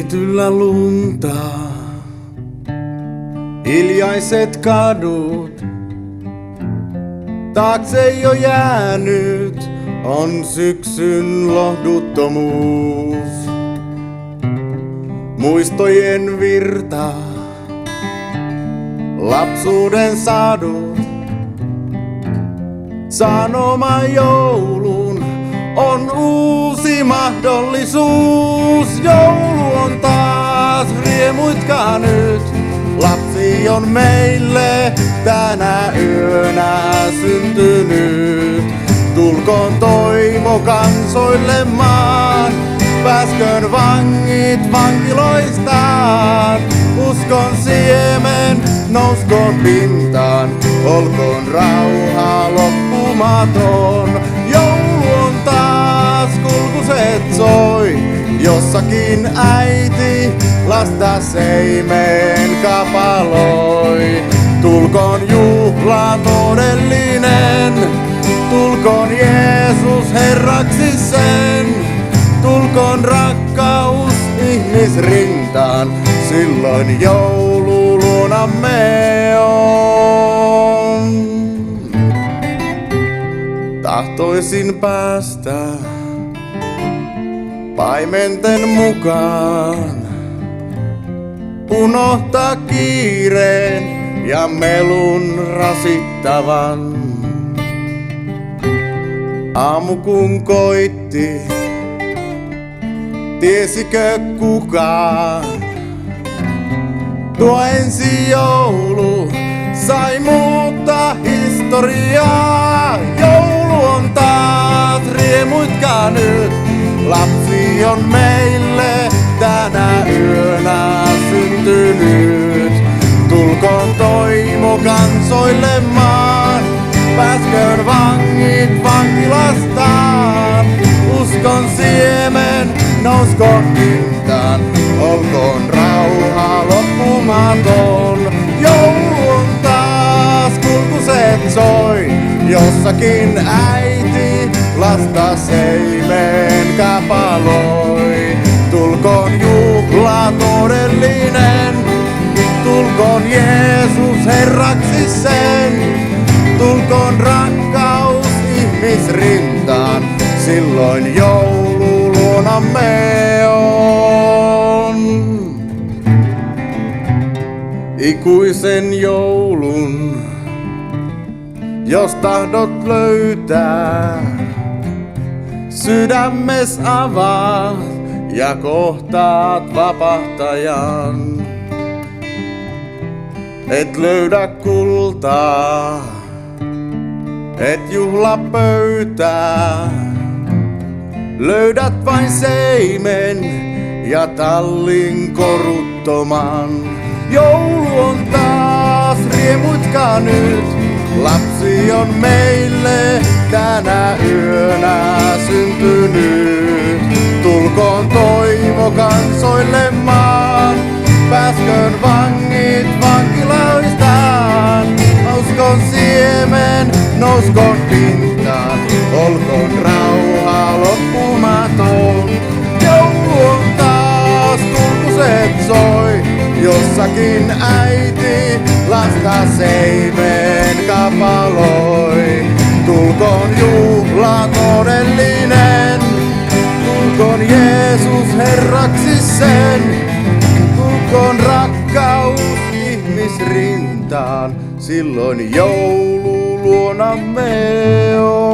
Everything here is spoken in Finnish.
niityllä lunta, hiljaiset kadut, taakse jo jäänyt on syksyn lohduttomuus. Muistojen virta, lapsuuden sadut, sanoma joulun on uusi mahdollisuus. Joulu on taas, riemuitkaa nyt. Lapsi on meille tänä yönä syntynyt. Tulkoon toivo kansoille maan, pääsköön vangit vankiloistaan. Uskon siemen nouskoon pintaan, olkoon rauha loppumaton. Joulu on taas, kulkuset soi, jossakin äiti lasta seimeen kapaloi. Tulkoon juhla todellinen, tulkoon Jeesus Herraksi sen. Tulkoon rakkaus ihmisrintaan, silloin joulu luonamme on. Tahtoisin päästä paimenten mukaan, unohtaa kiireen ja melun rasittavan. Aamu kun koitti, tiesikö kukaan? Tuo ensi joulu sai muuttaa historiaa. Joulu on taas, riemuitkaa nyt. Lapsi on meille tänä yönä syntynyt. Tulkoon toivo kansoille maan, pääsköön vangit vankilastaan. Uskon siemen nouskoon pintaan, olkoon rauha loppumaton. Joulu on taas, kulkuset soi, jossakin äiti lasta seimeen kapaloi. Tulkoon juhla todellinen, tulkoon Jeesus Herraksi sen. Tulkoon rakkaus ihmisrintaan, silloin joulu luonamme on. Ikuisen joulun, jos tahdot löytää, sydämes avaat ja kohtaat vapahtajan. Et löydä kultaa, et juhlapöytää, löydät vain seimen ja tallin koruttoman. Joulu on taas, riemuitkaa nyt. Lapsi on meille tänä yönä syntynyt. Tulkoon toivo kansoille maan, pääsköön vangit vankiloistaan. Uskon siemen nouskoon pintaan, olkoon rauha loppumaton. Joulu on taas, kulkuset soi, jossakin äiti lasta seimeen kapaloi. Tulkoon juhla todellinen, tulkoon Jeesus Herraksi sen. Tulkoon rakkaus ihmisrintaan, silloin joulu luonamme on.